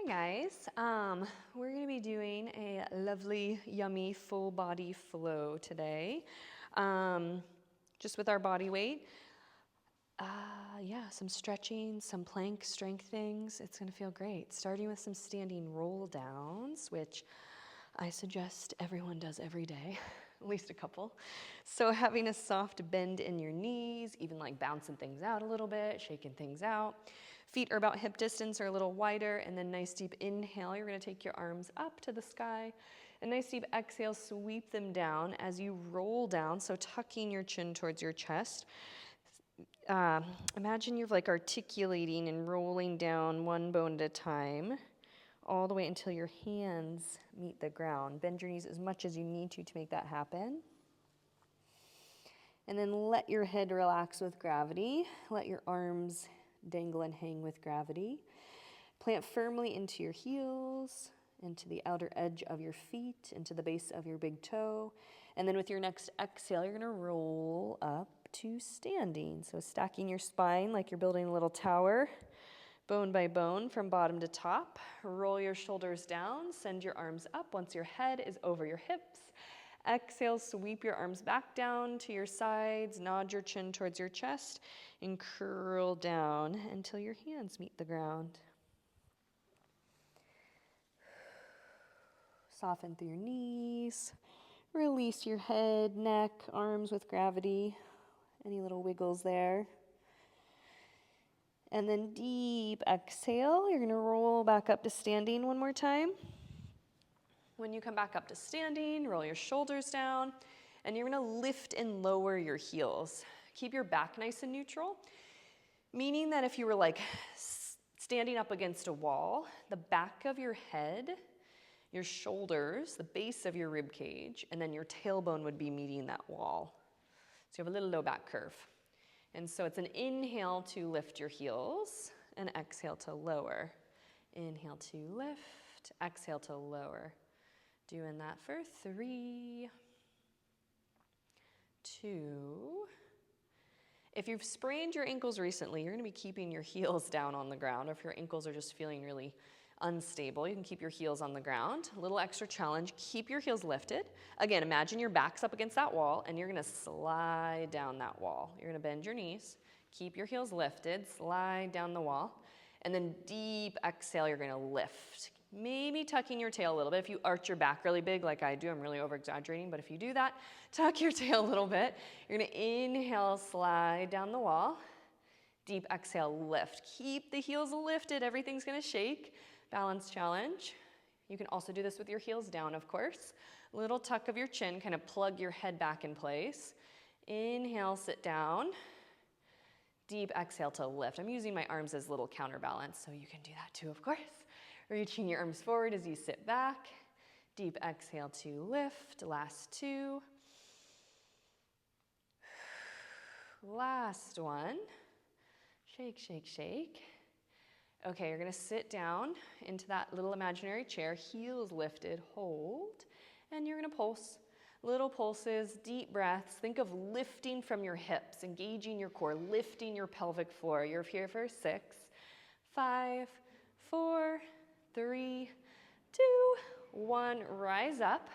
Hi guys, we're going to be doing a lovely, yummy, full body flow today, just with our body weight. Yeah, some stretching, some plank strength things. It's going to feel great. Starting with some standing roll downs, which I suggest everyone does every day, at least a couple. So having a soft bend in your knees, even like bouncing things out a little bit, shaking things out. Feet are about hip distance or a little wider, and then nice deep inhale. You're going to take your arms up to the sky. And nice deep exhale, sweep them down as you roll down, so tucking your chin towards your chest. Imagine you're like articulating and rolling down one bone at a time, all the way until your hands meet the ground. Bend your knees as much as you need to make that happen. And then let your head relax with gravity. Let your arms dangle and hang with gravity. Plant firmly into your heels, into the outer edge of your feet, into the base of your big toe. And then with your next exhale, you're going to roll up to standing. So stacking your spine like you're building a little tower, bone by bone from bottom to top. Roll your shoulders down, send your arms up once your head is over your hips. Exhale, sweep your arms back down to your sides, nod your chin towards your chest, and curl down until your hands meet the ground. Soften through your knees. Release your head, neck, arms with gravity. Any little wiggles there. And then deep exhale. You're going to roll back up to standing one more time. When you come back up to standing, roll your shoulders down, and you're going to lift and lower your heels. Keep your back nice and neutral, meaning that if you were like standing up against a wall, the back of your head, your shoulders, the base of your rib cage, and then your tailbone would be meeting that wall. So you have a little low back curve. And so it's an inhale to lift your heels, and exhale to lower. Inhale to lift, exhale to lower. Doing that for 3, 2. If you've sprained your ankles recently, you're going to be keeping your heels down on the ground. Or if your ankles are just feeling really unstable, you can keep your heels on the ground. A little extra challenge, keep your heels lifted. Again, imagine your back's up against that wall, and you're going to slide down that wall. You're going to bend your knees, keep your heels lifted, slide down the wall, and then deep exhale, you're going to lift. Maybe tucking your tail a little bit. If you arch your back really big like I do, I'm really over-exaggerating, but if you do that, tuck your tail a little bit. You're going to inhale, slide down the wall. Deep exhale, lift. Keep the heels lifted. Everything's going to shake. Balance challenge. You can also do this with your heels down, of course. Little tuck of your chin, kind of plug your head back in place. Inhale, sit down. Deep exhale to lift. I'm using my arms as little counterbalance, so you can do that too, of course. Reaching your arms forward as you sit back. Deep exhale to lift. Last 2. Last one. Shake, shake, shake. Okay, you're going to sit down into that little imaginary chair, heels lifted, hold, and you're going to pulse. Little pulses, deep breaths. Think of lifting from your hips, engaging your core, lifting your pelvic floor. You're here for 6, 5, 4, 3, 2, 1. Rise up,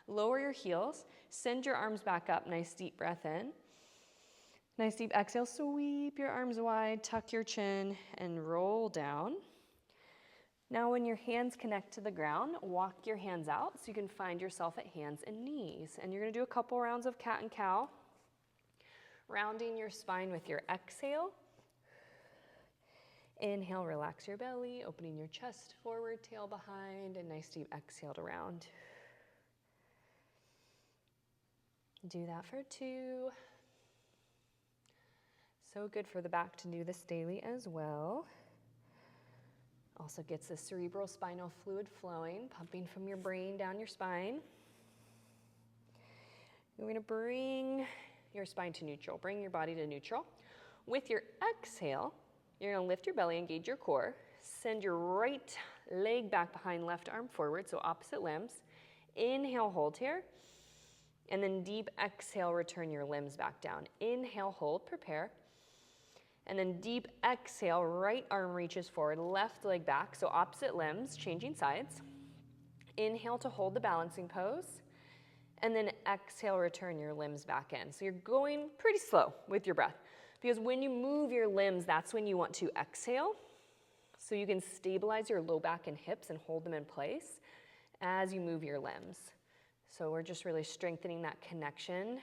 lower your heels, send your arms back up. Nice deep breath in. Nice deep exhale, sweep your arms wide, tuck your chin, and roll down. Now when your hands connect to the ground, walk your hands out so you can find yourself at hands and knees. And you're going to do a couple rounds of cat and cow, rounding your spine with your exhale. Inhale, relax your belly, opening your chest forward, tail behind, and nice deep exhale to round. Do that for 2. So good for the back to do this daily as well. Also gets the cerebral spinal fluid flowing, pumping from your brain down your spine. You're going to bring your spine to neutral, bring your body to neutral. With your exhale, you're going to lift your belly, engage your core, send your right leg back behind, left arm forward, so opposite limbs. Inhale, hold here, and then deep exhale, return your limbs back down. Inhale, hold, prepare. And then deep exhale, right arm reaches forward, left leg back. So opposite limbs, changing sides. Inhale to hold the balancing pose. And then exhale, return your limbs back in. So you're going pretty slow with your breath, because when you move your limbs, that's when you want to exhale. So you can stabilize your low back and hips and hold them in place as you move your limbs. So we're just really strengthening that connection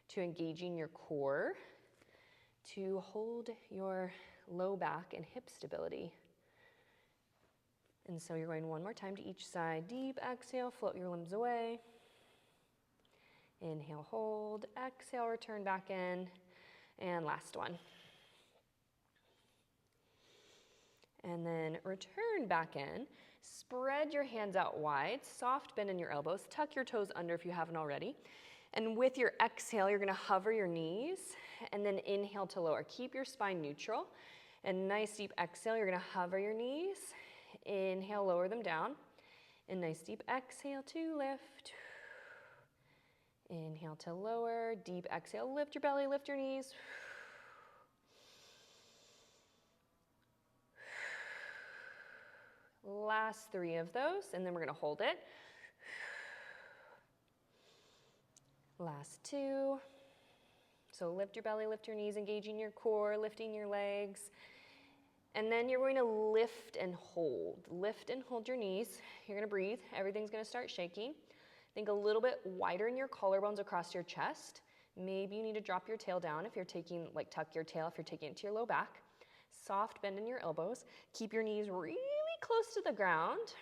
to engaging your core to hold your low back and hip stability. And so you're going one more time to each side. Deep exhale, float your limbs away. Inhale, hold. Exhale, return back in. And last one. And then return back in. Spread your hands out wide. Soft bend in your elbows. Tuck your toes under if you haven't already. And with your exhale, you're going to hover your knees. And then inhale to lower. Keep your spine neutral. And nice deep exhale, you're going to hover your knees. Inhale, lower them down. And nice deep exhale to lift. Inhale to lower. Deep exhale, lift your belly, lift your knees. Last 3 of those, and then we're going to hold it. Last 2. So lift your belly, lift your knees, engaging your core, lifting your legs. And then you're going to lift and hold. Lift and hold your knees. You're going to breathe. Everything's going to start shaking. Think a little bit wider in your collarbones across your chest. Maybe you need to drop your tail down if you're taking, like tuck your tail if you're taking it to your low back. Soft bend in your elbows. Keep your knees really close to the ground.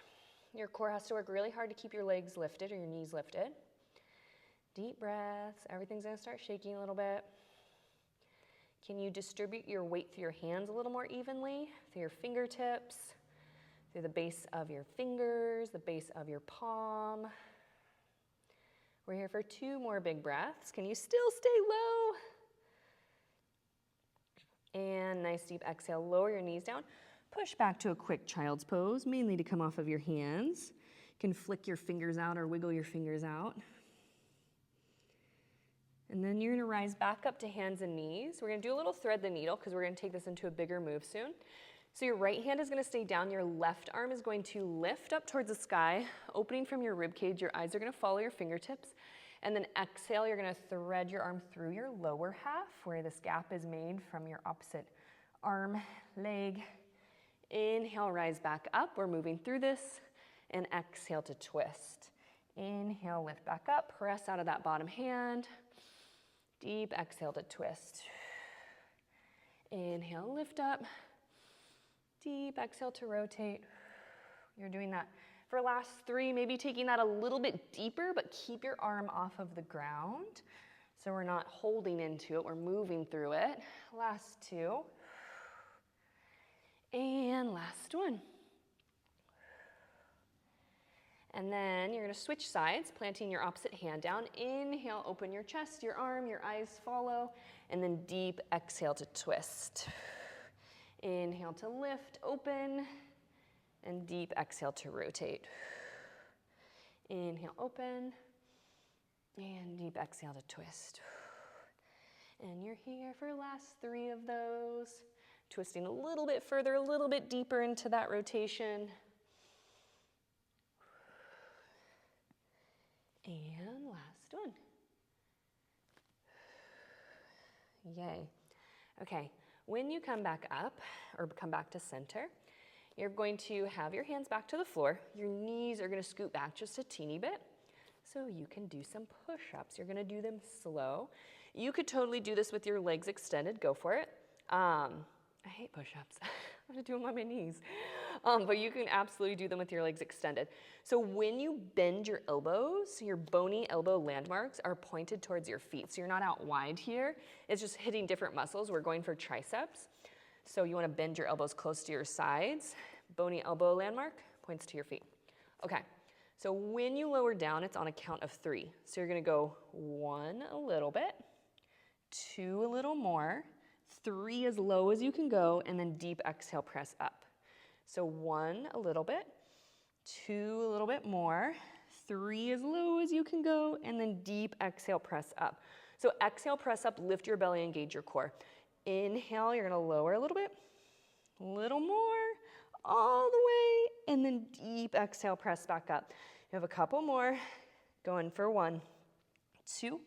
Your core has to work really hard to keep your legs lifted or your knees lifted. Deep breaths. Everything's going to start shaking a little bit. Can you distribute your weight through your hands a little more evenly? Through your fingertips, through the base of your fingers, the base of your palm. We're here for 2 more big breaths. Can you still stay low? And nice deep exhale. Lower your knees down. Push back to a quick child's pose, mainly to come off of your hands. You can flick your fingers out or wiggle your fingers out. And then you're going to rise back up to hands and knees. We're going to do a little thread the needle because we're going to take this into a bigger move soon. So your right hand is going to stay down. Your left arm is going to lift up towards the sky, opening from your rib cage. Your eyes are going to follow your fingertips. And then exhale, you're going to thread your arm through your lower half where this gap is made from your opposite arm, leg. Inhale, rise back up. We're moving through this. And exhale to twist. Inhale, lift back up. Press out of that bottom hand. Deep exhale to twist. Inhale, lift up. Deep exhale to rotate. You're doing that for last 3, maybe taking that a little bit deeper, but keep your arm off of the ground. So we're not holding into it, we're moving through it. Last 2. And last 1. And then you're going to switch sides, planting your opposite hand down. Inhale, open your chest, your arm, your eyes follow. And then deep exhale to twist. Inhale to lift, open. And deep exhale to rotate. Inhale, open. And deep exhale to twist. And you're here for last 3 of those. Twisting a little bit further, a little bit deeper into that rotation. And last one. Yay. Okay, when you come back up, or come back to center, you're going to have your hands back to the floor. Your knees are going to scoot back just a teeny bit so you can do some push-ups. You're going to do them slow. You could totally do this with your legs extended. Go for it. I hate push-ups. I'm going to do them on my knees. But you can absolutely do them with your legs extended. So when you bend your elbows, your bony elbow landmarks are pointed towards your feet. So you're not out wide here. It's just hitting different muscles. We're going for triceps. So you want to bend your elbows close to your sides. Bony elbow landmark points to your feet. Okay, so when you lower down, it's on a count of 3. So you're going to go 1 a little bit, 2 a little more, 3 as low as you can go, and then deep exhale, press up. So 1 a little bit, 2 a little bit more, 3 as low as you can go, and then deep exhale, press up. So exhale, press up, lift your belly, engage your core. Inhale, you're gonna lower a little bit, a little more, all the way, and then deep exhale, press back up. You have a couple more, going for 1, 2,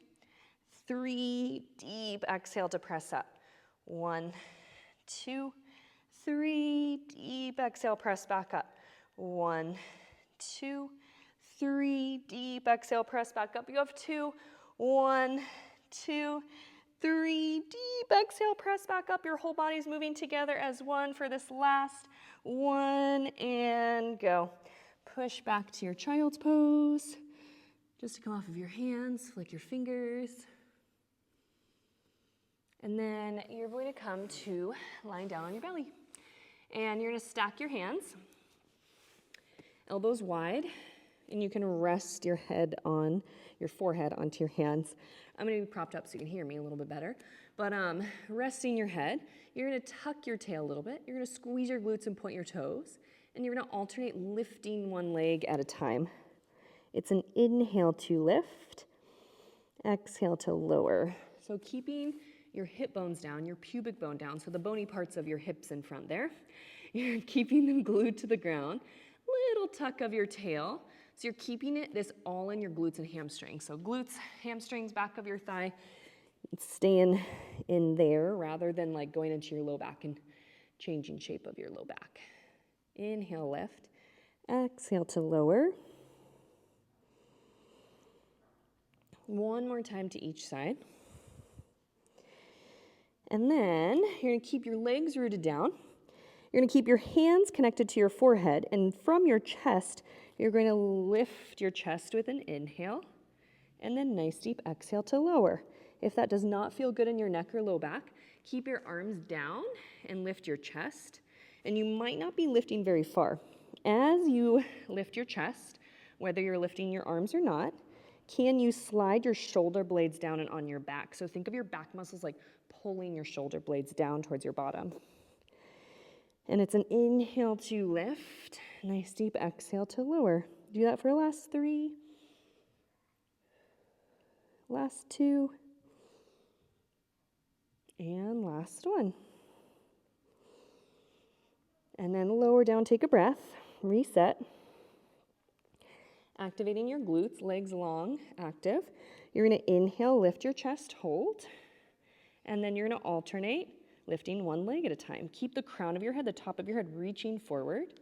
3, deep exhale to press up. 1, 2, 3, deep exhale, press back up. 1, 2, 3, deep exhale, press back up. You have 2, 1, 2, 3, deep exhale, press back up. Your whole body's moving together as one for this last one, and go. Push back to your child's pose. Just to come off of your hands, flick your fingers. And then you're going to come to lying down on your belly. And you're gonna stack your hands, elbows wide, and you can rest your head on, your forehead onto your hands. I'm gonna be propped up so you can hear me a little bit better. But resting your head, you're gonna tuck your tail a little bit. You're gonna squeeze your glutes and point your toes. And you're gonna alternate lifting one leg at a time. It's an inhale to lift, exhale to lower. So keeping your hip bones down, your pubic bone down, so the bony parts of your hips in front there. You're keeping them glued to the ground. Little tuck of your tail. So you're keeping this all in your glutes and hamstrings. So glutes, hamstrings, back of your thigh, staying in there rather than like going into your low back and changing shape of your low back. Inhale, lift. Exhale to lower. One more time to each side. And then you're gonna keep your legs rooted down. You're gonna keep your hands connected to your forehead, and from your chest, you're going to lift your chest with an inhale, and then nice deep exhale to lower. If that does not feel good in your neck or low back, keep your arms down and lift your chest, and you might not be lifting very far. As you lift your chest, whether you're lifting your arms or not, can you slide your shoulder blades down and on your back? So think of your back muscles like pulling your shoulder blades down towards your bottom. And it's an inhale to lift, nice deep exhale to lower. Do that for the last 3, last 2, and last 1. And then lower down, take a breath, reset. Activating your glutes, legs long, active. You're gonna inhale, lift your chest, hold. And then you're gonna alternate, lifting one leg at a time. Keep the crown of your head, the top of your head reaching forward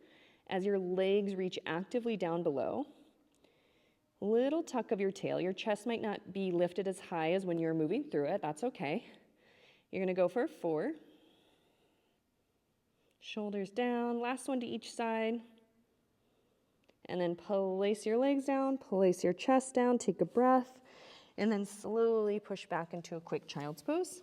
as your legs reach actively down below. Little tuck of your tail. Your chest might not be lifted as high as when you're moving through it. That's okay. You're gonna go for 4. Shoulders down, last one to each side. And then place your legs down, place your chest down, take a breath, and then slowly push back into a quick child's pose.